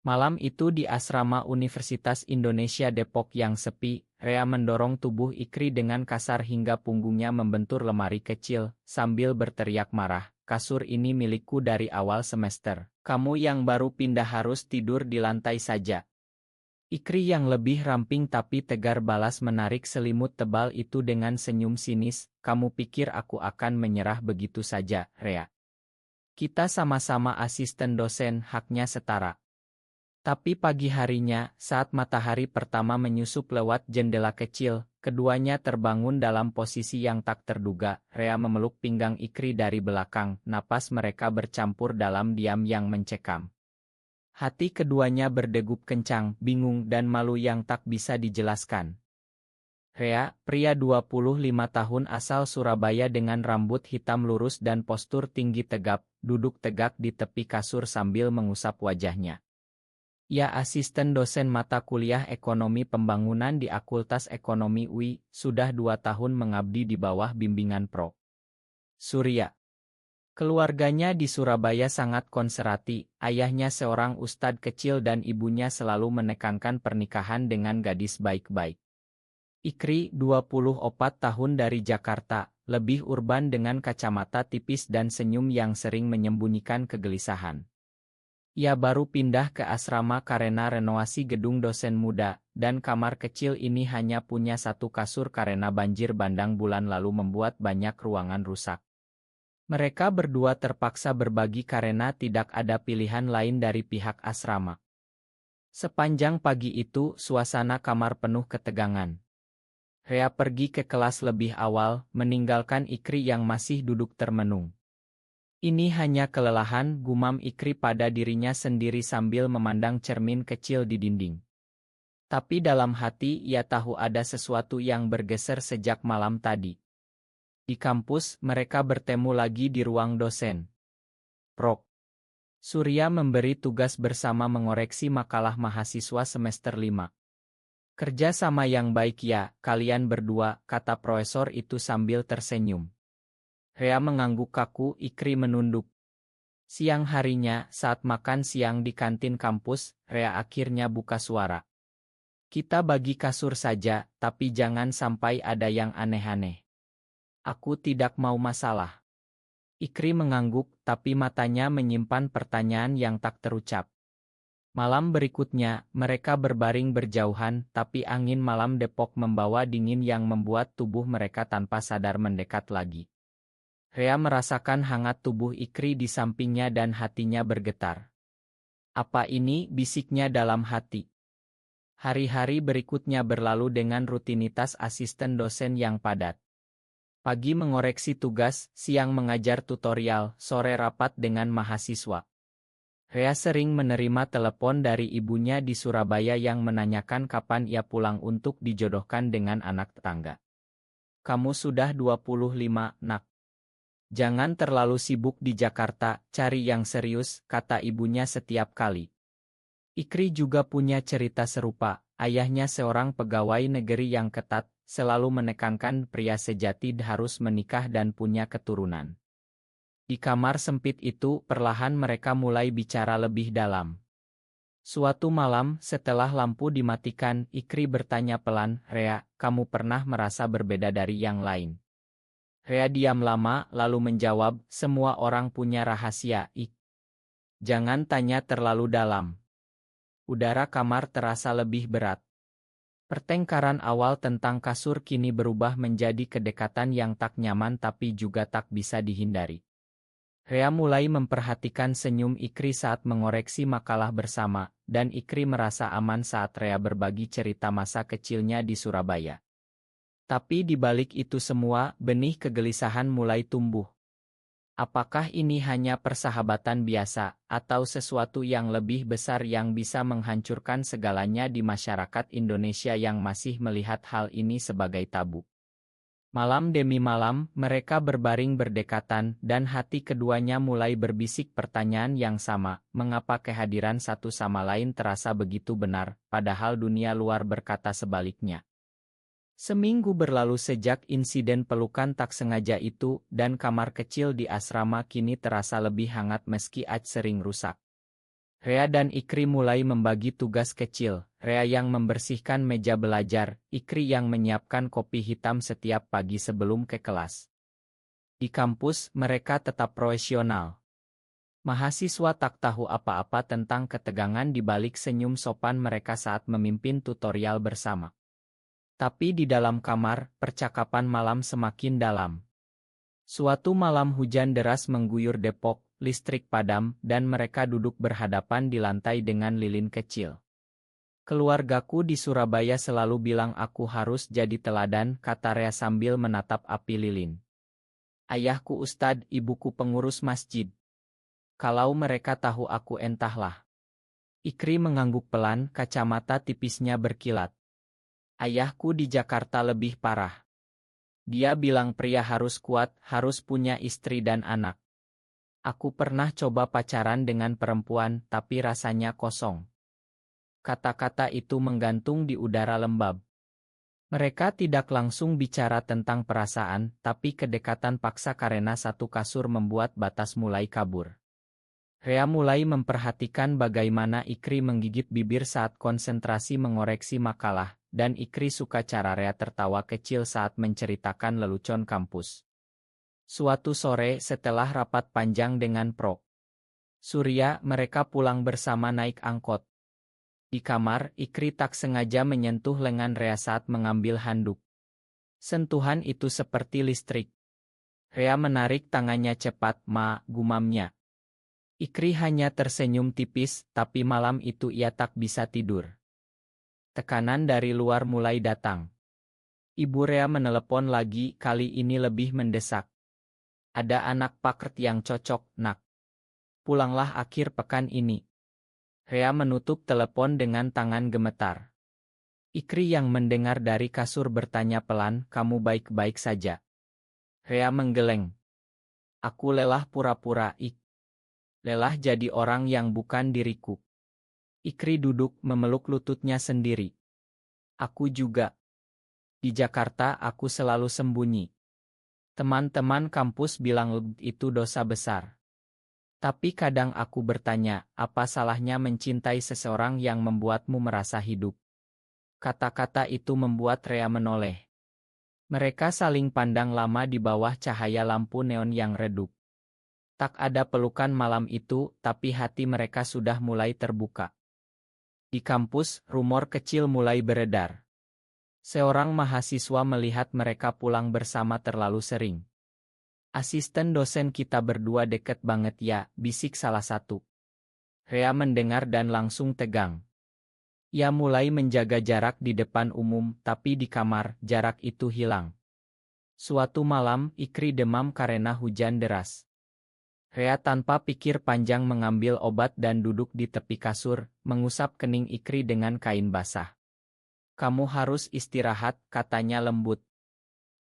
Malam itu di asrama Universitas Indonesia Depok yang sepi, Rea mendorong tubuh Ikri dengan kasar hingga punggungnya membentur lemari kecil, sambil berteriak marah, "Kasur ini milikku dari awal semester. Kamu yang baru pindah harus tidur di lantai saja." Ikri yang lebih ramping tapi tegar balas menarik selimut tebal itu dengan senyum sinis, "Kamu pikir aku akan menyerah begitu saja, Rea? Kita sama-sama asisten dosen, haknya setara." Tapi pagi harinya, saat matahari pertama menyusup lewat jendela kecil, keduanya terbangun dalam posisi yang tak terduga. Rea memeluk pinggang Ikri dari belakang, napas mereka bercampur dalam diam yang mencekam. Hati keduanya berdegup kencang, bingung dan malu yang tak bisa dijelaskan. Rea, pria 25 tahun asal Surabaya dengan rambut hitam lurus dan postur tinggi tegap, duduk tegak di tepi kasur sambil mengusap wajahnya. Ia asisten dosen mata kuliah ekonomi pembangunan di Akultas Ekonomi UI, sudah 2 tahun mengabdi di bawah bimbingan Prof. Surya. Keluarganya di Surabaya sangat konservatif, ayahnya seorang ustadz kecil dan ibunya selalu menekankan pernikahan dengan gadis baik-baik. Ikri, 24 tahun dari Jakarta, lebih urban dengan kacamata tipis dan senyum yang sering menyembunyikan kegelisahan. Ia baru pindah ke asrama karena renovasi gedung dosen muda, dan kamar kecil ini hanya punya satu kasur karena banjir bandang bulan lalu membuat banyak ruangan rusak. Mereka berdua terpaksa berbagi karena tidak ada pilihan lain dari pihak asrama. Sepanjang pagi itu, suasana kamar penuh ketegangan. Rea pergi ke kelas lebih awal, meninggalkan Ikri yang masih duduk termenung. "Ini hanya kelelahan," gumam Ikri pada dirinya sendiri sambil memandang cermin kecil di dinding. Tapi dalam hati ia tahu ada sesuatu yang bergeser sejak malam tadi. Di kampus, mereka bertemu lagi di ruang dosen. Prof. Surya memberi tugas bersama mengoreksi makalah mahasiswa semester 5. "Kerja sama yang baik ya, kalian berdua," kata profesor itu sambil tersenyum. Rea mengangguk kaku, Ikri menunduk. Siang harinya, saat makan siang di kantin kampus, Rea akhirnya buka suara. "Kita bagi kasur saja, tapi jangan sampai ada yang aneh-aneh. Aku tidak mau masalah." Ikri mengangguk, tapi matanya menyimpan pertanyaan yang tak terucap. Malam berikutnya, mereka berbaring berjauhan, tapi angin malam Depok membawa dingin yang membuat tubuh mereka tanpa sadar mendekat lagi. Rea merasakan hangat tubuh Ikri di sampingnya dan hatinya bergetar. "Apa ini?" bisiknya dalam hati. Hari-hari berikutnya berlalu dengan rutinitas asisten dosen yang padat. Pagi mengoreksi tugas, siang mengajar tutorial, sore rapat dengan mahasiswa. Rea sering menerima telepon dari ibunya di Surabaya yang menanyakan kapan ia pulang untuk dijodohkan dengan anak tetangga. "Kamu sudah 25, nak. Jangan terlalu sibuk di Jakarta, cari yang serius," kata ibunya setiap kali. Ikri juga punya cerita serupa. Ayahnya seorang pegawai negeri yang ketat, selalu menekankan pria sejati harus menikah dan punya keturunan. Di kamar sempit itu, perlahan mereka mulai bicara lebih dalam. Suatu malam, setelah lampu dimatikan, Ikri bertanya pelan, "Rea, kamu pernah merasa berbeda dari yang lain?" Rea diam lama, lalu menjawab, "Semua orang punya rahasia, Ik. Jangan tanya terlalu dalam." Udara kamar terasa lebih berat. Pertengkaran awal tentang kasur kini berubah menjadi kedekatan yang tak nyaman tapi juga tak bisa dihindari. Rea mulai memperhatikan senyum Ikri saat mengoreksi makalah bersama, dan Ikri merasa aman saat Rea berbagi cerita masa kecilnya di Surabaya. Tapi di balik itu semua, benih kegelisahan mulai tumbuh. Apakah ini hanya persahabatan biasa, atau sesuatu yang lebih besar yang bisa menghancurkan segalanya di masyarakat Indonesia yang masih melihat hal ini sebagai tabu? Malam demi malam, mereka berbaring berdekatan, dan hati keduanya mulai berbisik pertanyaan yang sama, mengapa kehadiran satu sama lain terasa begitu benar, padahal dunia luar berkata sebaliknya. Seminggu berlalu sejak insiden pelukan tak sengaja itu, dan kamar kecil di asrama kini terasa lebih hangat meski AC sering rusak. Rea dan Ikri mulai membagi tugas kecil, Rea yang membersihkan meja belajar, Ikri yang menyiapkan kopi hitam setiap pagi sebelum ke kelas. Di kampus, mereka tetap profesional. Mahasiswa tak tahu apa-apa tentang ketegangan di balik senyum sopan mereka saat memimpin tutorial bersama. Tapi di dalam kamar, percakapan malam semakin dalam. Suatu malam hujan deras mengguyur Depok, listrik padam, dan mereka duduk berhadapan di lantai dengan lilin kecil. Keluargaku di Surabaya selalu bilang aku harus jadi teladan, kata Rea sambil menatap api lilin. Ayahku ustad, ibuku pengurus masjid. Kalau mereka tahu aku entahlah. Ikri mengangguk pelan, kacamata tipisnya berkilat. Ayahku di Jakarta lebih parah. Dia bilang pria harus kuat, harus punya istri dan anak. Aku pernah coba pacaran dengan perempuan, tapi rasanya kosong. Kata-kata itu menggantung di udara lembab. Mereka tidak langsung bicara tentang perasaan, tapi kedekatan paksa karena satu kasur membuat batas mulai kabur. Rea mulai memperhatikan bagaimana Ikri menggigit bibir saat konsentrasi mengoreksi makalah, dan Ikri suka cara Rea tertawa kecil saat menceritakan lelucon kampus. Suatu sore setelah rapat panjang dengan Pro Surya, mereka pulang bersama naik angkot. Di kamar, Ikri tak sengaja menyentuh lengan Rea saat mengambil handuk. Sentuhan itu seperti listrik. Rea menarik tangannya cepat, gumamnya. Ikri hanya tersenyum tipis, tapi malam itu ia tak bisa tidur. Tekanan dari luar mulai datang. Ibu Rea menelepon lagi, kali ini lebih mendesak. Ada anak paket yang cocok, nak. Pulanglah akhir pekan ini. Rea menutup telepon dengan tangan gemetar. Ikri yang mendengar dari kasur bertanya pelan, kamu baik-baik saja? Rea menggeleng. Aku lelah pura-pura, lelah jadi orang yang bukan diriku. Ikri duduk memeluk lututnya sendiri. Aku juga. Di Jakarta aku selalu sembunyi. Teman-teman kampus bilang itu dosa besar. Tapi kadang aku bertanya, apa salahnya mencintai seseorang yang membuatmu merasa hidup? Kata-kata itu membuat Rea menoleh. Mereka saling pandang lama di bawah cahaya lampu neon yang redup. Tak ada pelukan malam itu, tapi hati mereka sudah mulai terbuka. Di kampus, rumor kecil mulai beredar. Seorang mahasiswa melihat mereka pulang bersama terlalu sering. Asisten dosen kita berdua deket banget ya, bisik salah satu. Rea mendengar dan langsung tegang. Ia mulai menjaga jarak di depan umum, tapi di kamar, jarak itu hilang. Suatu malam, Ikri demam karena hujan deras. Rea tanpa pikir panjang mengambil obat dan duduk di tepi kasur, mengusap kening Ikri dengan kain basah. Kamu harus istirahat, katanya lembut.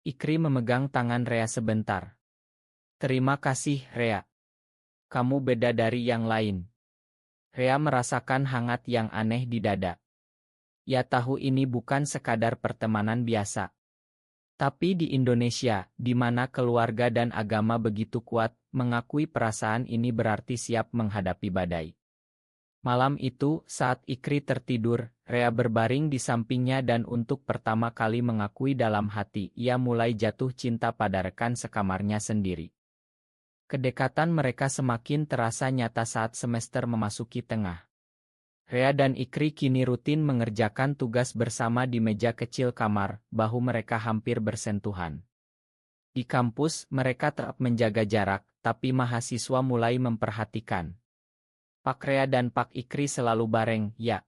Ikri memegang tangan Rea sebentar. Terima kasih, Rea. Kamu beda dari yang lain. Rea merasakan hangat yang aneh di dada. Ya tahu ini bukan sekadar pertemanan biasa. Tapi di Indonesia, di mana keluarga dan agama begitu kuat, mengakui perasaan ini berarti siap menghadapi badai. Malam itu, saat Ikri tertidur, Rea berbaring di sampingnya dan untuk pertama kali mengakui dalam hati, ia mulai jatuh cinta pada rekan sekamarnya sendiri. Kedekatan mereka semakin terasa nyata saat semester memasuki tengah. Rea dan Ikri kini rutin mengerjakan tugas bersama di meja kecil kamar, bahu mereka hampir bersentuhan. Di kampus, mereka tetap menjaga jarak, tapi mahasiswa mulai memperhatikan. Pak Rea dan Pak Ikri selalu bareng, ya.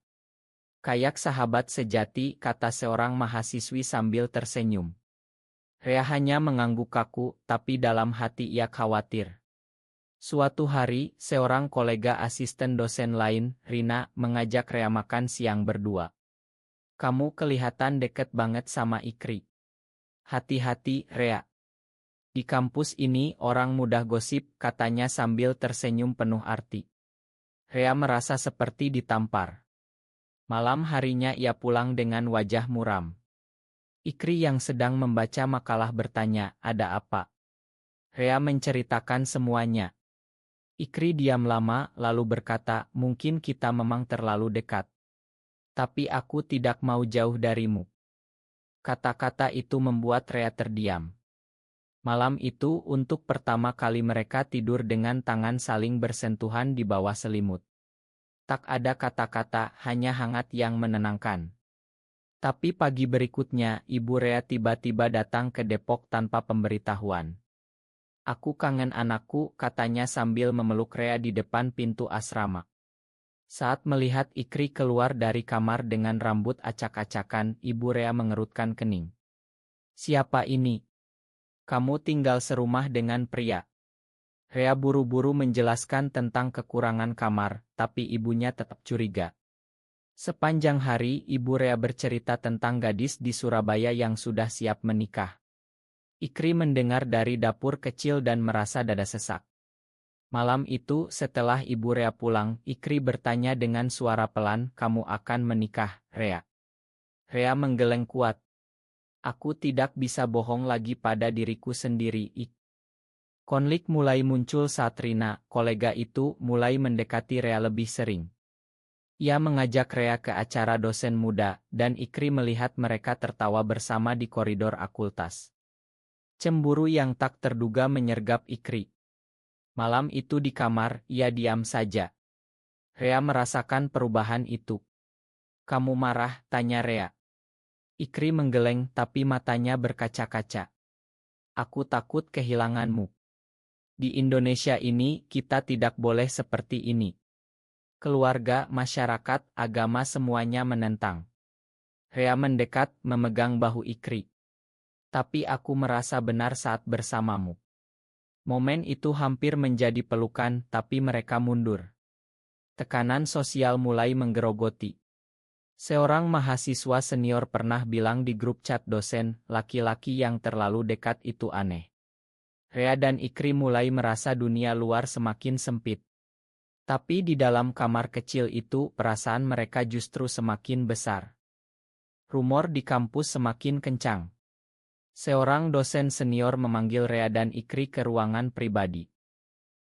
Kayak sahabat sejati, kata seorang mahasiswi sambil tersenyum. Rea hanya mengangguk kaku, tapi dalam hati ia khawatir. Suatu hari, seorang kolega asisten dosen lain, Rina, mengajak Rea makan siang berdua. Kamu kelihatan deket banget sama Ikri. Hati-hati, Rea. Di kampus ini orang mudah gosip, katanya sambil tersenyum penuh arti. Rea merasa seperti ditampar. Malam harinya ia pulang dengan wajah muram. Ikri yang sedang membaca makalah bertanya, ada apa? Rea menceritakan semuanya. Ikri diam lama, lalu berkata, mungkin kita memang terlalu dekat. Tapi aku tidak mau jauh darimu. Kata-kata itu membuat Rea terdiam. Malam itu, untuk pertama kali mereka tidur dengan tangan saling bersentuhan di bawah selimut. Tak ada kata-kata, hanya hangat yang menenangkan. Tapi pagi berikutnya, Ibu Rea tiba-tiba datang ke Depok tanpa pemberitahuan. Aku kangen anakku, katanya sambil memeluk Rea di depan pintu asrama. Saat melihat Ikri keluar dari kamar dengan rambut acak-acakan, Ibu Rea mengerutkan kening. Siapa ini? Kamu tinggal serumah dengan pria. Rea buru-buru menjelaskan tentang kekurangan kamar, tapi ibunya tetap curiga. Sepanjang hari, Ibu Rea bercerita tentang gadis di Surabaya yang sudah siap menikah. Ikri mendengar dari dapur kecil dan merasa dada sesak. Malam itu, setelah Ibu Rea pulang, Ikri bertanya dengan suara pelan, "Kamu akan menikah, Rea?" Rea menggeleng kuat. Aku tidak bisa bohong lagi pada diriku sendiri. Konflik mulai muncul saat Rina, kolega itu, mulai mendekati Rea lebih sering. Ia mengajak Rea ke acara dosen muda, dan Ikri melihat mereka tertawa bersama di koridor akultas. Cemburu yang tak terduga menyergap Ikri. Malam itu di kamar, ia diam saja. Rea merasakan perubahan itu. Kamu marah? Tanya Rea. Ikri menggeleng tapi matanya berkaca-kaca. Aku takut kehilanganmu. Di Indonesia ini, kita tidak boleh seperti ini. Keluarga, masyarakat, agama semuanya menentang. Rea mendekat, memegang bahu Ikri. Tapi aku merasa benar saat bersamamu. Momen itu hampir menjadi pelukan, tapi mereka mundur. Tekanan sosial mulai menggerogoti. Seorang mahasiswa senior pernah bilang di grup chat dosen, laki-laki yang terlalu dekat itu aneh. Rea dan Ikri mulai merasa dunia luar semakin sempit. Tapi di dalam kamar kecil itu, perasaan mereka justru semakin besar. Rumor di kampus semakin kencang. Seorang dosen senior memanggil Rea dan Ikri ke ruangan pribadi.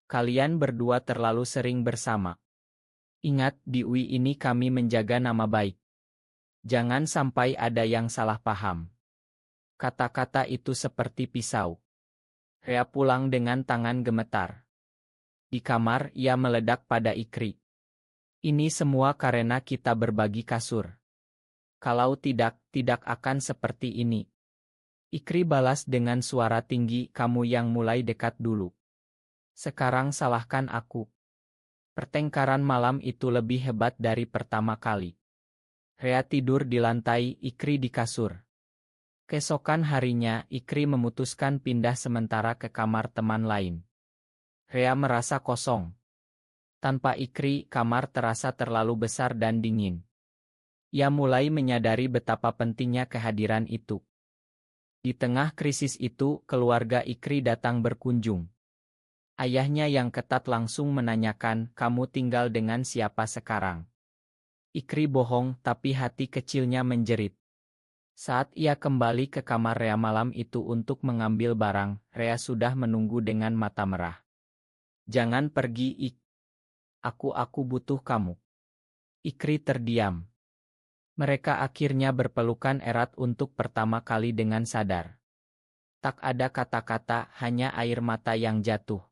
Kalian berdua terlalu sering bersama. Ingat, di UI ini kami menjaga nama baik. Jangan sampai ada yang salah paham. Kata-kata itu seperti pisau. Rea pulang dengan tangan gemetar. Di kamar, ia meledak pada Ikri. Ini semua karena kita berbagi kasur. Kalau tidak, tidak akan seperti ini. Ikri balas dengan suara tinggi, kamu yang mulai dekat dulu. Sekarang salahkan aku. Pertengkaran malam itu lebih hebat dari pertama kali. Rea tidur di lantai, Ikri di kasur. Keesokan harinya, Ikri memutuskan pindah sementara ke kamar teman lain. Rea merasa kosong. Tanpa Ikri, kamar terasa terlalu besar dan dingin. Ia mulai menyadari betapa pentingnya kehadiran itu. Di tengah krisis itu, keluarga Ikri datang berkunjung. Ayahnya yang ketat langsung menanyakan, kamu tinggal dengan siapa sekarang? Ikri bohong, tapi hati kecilnya menjerit. Saat ia kembali ke kamar Rea malam itu untuk mengambil barang, Rea sudah menunggu dengan mata merah. Jangan pergi, Ik. Aku butuh kamu. Ikri terdiam. Mereka akhirnya berpelukan erat untuk pertama kali dengan sadar. Tak ada kata-kata, hanya air mata yang jatuh.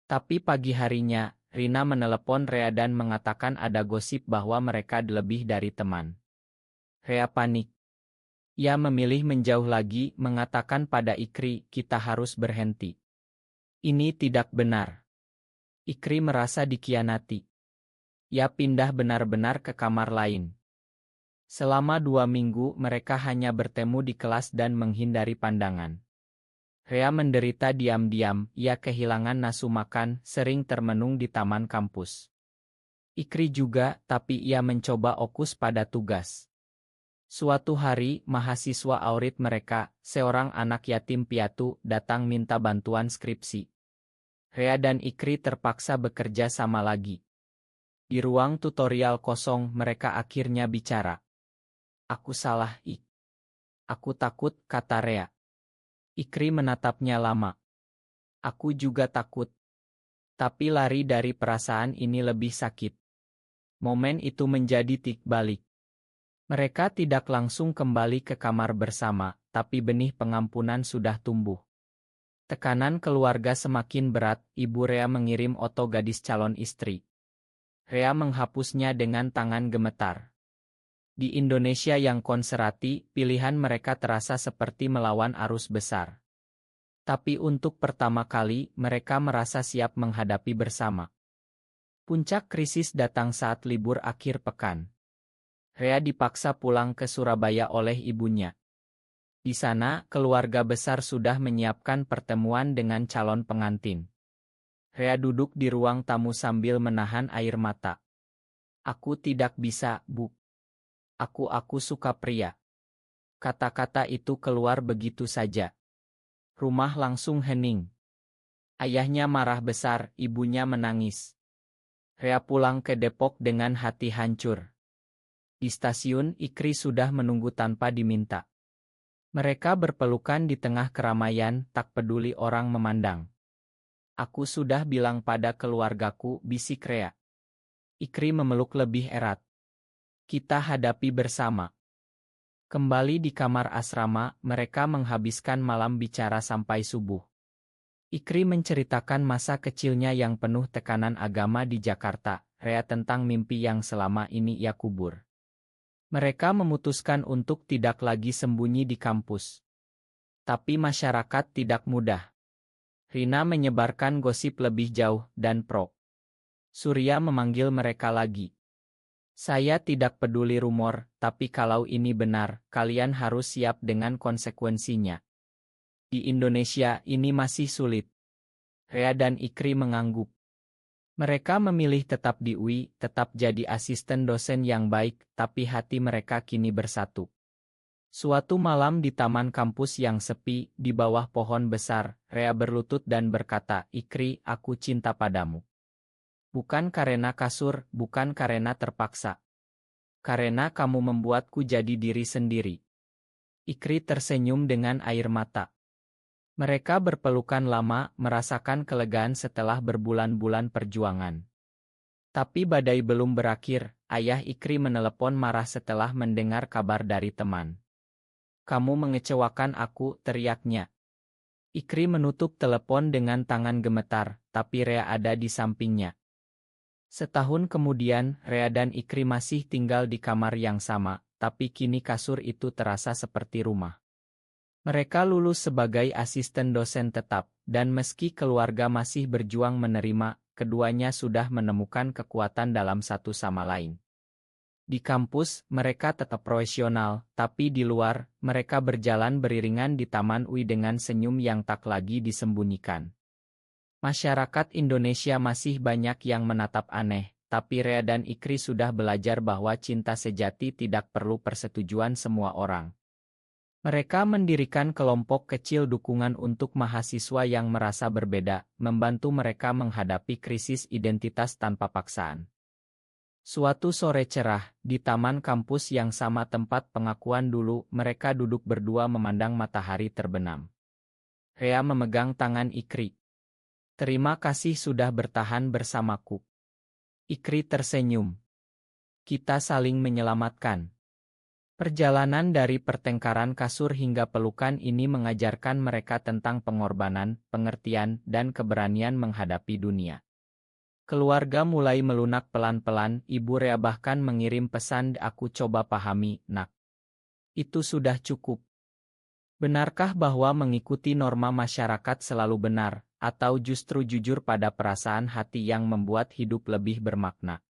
Tapi pagi harinya, Rina menelepon Rea dan mengatakan ada gosip bahwa mereka lebih dari teman. Rea panik. Ia memilih menjauh lagi, mengatakan pada Ikri, kita harus berhenti. Ini tidak benar. Ikri merasa dikhianati. Ia pindah benar-benar ke kamar lain. Selama 2 minggu mereka hanya bertemu di kelas dan menghindari pandangan. Rea menderita diam-diam, ia kehilangan nafsu makan, sering termenung di taman kampus. Ikri juga, tapi ia mencoba fokus pada tugas. Suatu hari, mahasiswa aurit mereka, seorang anak yatim piatu, datang minta bantuan skripsi. Rea dan Ikri terpaksa bekerja sama lagi. Di ruang tutorial kosong, mereka akhirnya bicara. Aku salah, Ik. Aku takut, kata Rea. Ikri menatapnya lama. Aku juga takut. Tapi lari dari perasaan ini lebih sakit. Momen itu menjadi titik balik. Mereka tidak langsung kembali ke kamar bersama, tapi benih pengampunan sudah tumbuh. Tekanan keluarga semakin berat, Ibu Rea mengirim foto gadis calon istri. Rea menghapusnya dengan tangan gemetar. Di Indonesia yang konservatif, pilihan mereka terasa seperti melawan arus besar. Tapi untuk pertama kali, mereka merasa siap menghadapi bersama. Puncak krisis datang saat libur akhir pekan. Rea dipaksa pulang ke Surabaya oleh ibunya. Di sana, keluarga besar sudah menyiapkan pertemuan dengan calon pengantin. Rea duduk di ruang tamu sambil menahan air mata. "Aku tidak bisa, Bu. Aku suka pria." Kata-kata itu keluar begitu saja. Rumah langsung hening. Ayahnya marah besar, ibunya menangis. Rea pulang ke Depok dengan hati hancur. Di stasiun, Ikri sudah menunggu tanpa diminta. Mereka berpelukan di tengah keramaian, tak peduli orang memandang. "Aku sudah bilang pada keluargaku," bisik Rea. Ikri memeluk lebih erat. "Kita hadapi bersama." Kembali di kamar asrama, mereka menghabiskan malam bicara sampai subuh. Ikri menceritakan masa kecilnya yang penuh tekanan agama di Jakarta, Rea tentang mimpi yang selama ini ia kubur. Mereka memutuskan untuk tidak lagi sembunyi di kampus. Tapi masyarakat tidak mudah. Rina menyebarkan gosip lebih jauh, dan Prof. Surya memanggil mereka lagi. "Saya tidak peduli rumor, tapi kalau ini benar, kalian harus siap dengan konsekuensinya." Di Indonesia ini masih sulit. Rea dan Ikri mengangguk. Mereka memilih tetap di UI, tetap jadi asisten dosen yang baik, tapi hati mereka kini bersatu. Suatu malam di taman kampus yang sepi, di bawah pohon besar, Rea berlutut dan berkata, "Ikri, aku cinta padamu. Bukan karena kasur, bukan karena terpaksa. Karena kamu membuatku jadi diri sendiri." Ikri tersenyum dengan air mata. Mereka berpelukan lama, merasakan kelegaan setelah berbulan-bulan perjuangan. Tapi badai belum berakhir, ayah Ikri menelepon marah setelah mendengar kabar dari teman. "Kamu mengecewakan aku," teriaknya. Ikri menutup telepon dengan tangan gemetar, tapi Rea ada di sampingnya. Setahun kemudian, Rea dan Ikri masih tinggal di kamar yang sama, tapi kini kasur itu terasa seperti rumah. Mereka lulus sebagai asisten dosen tetap, dan meski keluarga masih berjuang menerima, keduanya sudah menemukan kekuatan dalam satu sama lain. Di kampus, mereka tetap profesional, tapi di luar, mereka berjalan beriringan di Taman UI dengan senyum yang tak lagi disembunyikan. Masyarakat Indonesia masih banyak yang menatap aneh, tapi Rea dan Ikri sudah belajar bahwa cinta sejati tidak perlu persetujuan semua orang. Mereka mendirikan kelompok kecil dukungan untuk mahasiswa yang merasa berbeda, membantu mereka menghadapi krisis identitas tanpa paksaan. Suatu sore cerah, di taman kampus yang sama tempat pengakuan dulu, mereka duduk berdua memandang matahari terbenam. Rea memegang tangan Ikri. "Terima kasih sudah bertahan bersamaku." Ikri tersenyum. "Kita saling menyelamatkan." Perjalanan dari pertengkaran kasur hingga pelukan ini mengajarkan mereka tentang pengorbanan, pengertian, dan keberanian menghadapi dunia. Keluarga mulai melunak pelan-pelan, Ibu Rea bahkan mengirim pesan, "Aku coba pahami, Nak. Itu sudah cukup." Benarkah bahwa mengikuti norma masyarakat selalu benar, atau justru jujur pada perasaan hati yang membuat hidup lebih bermakna?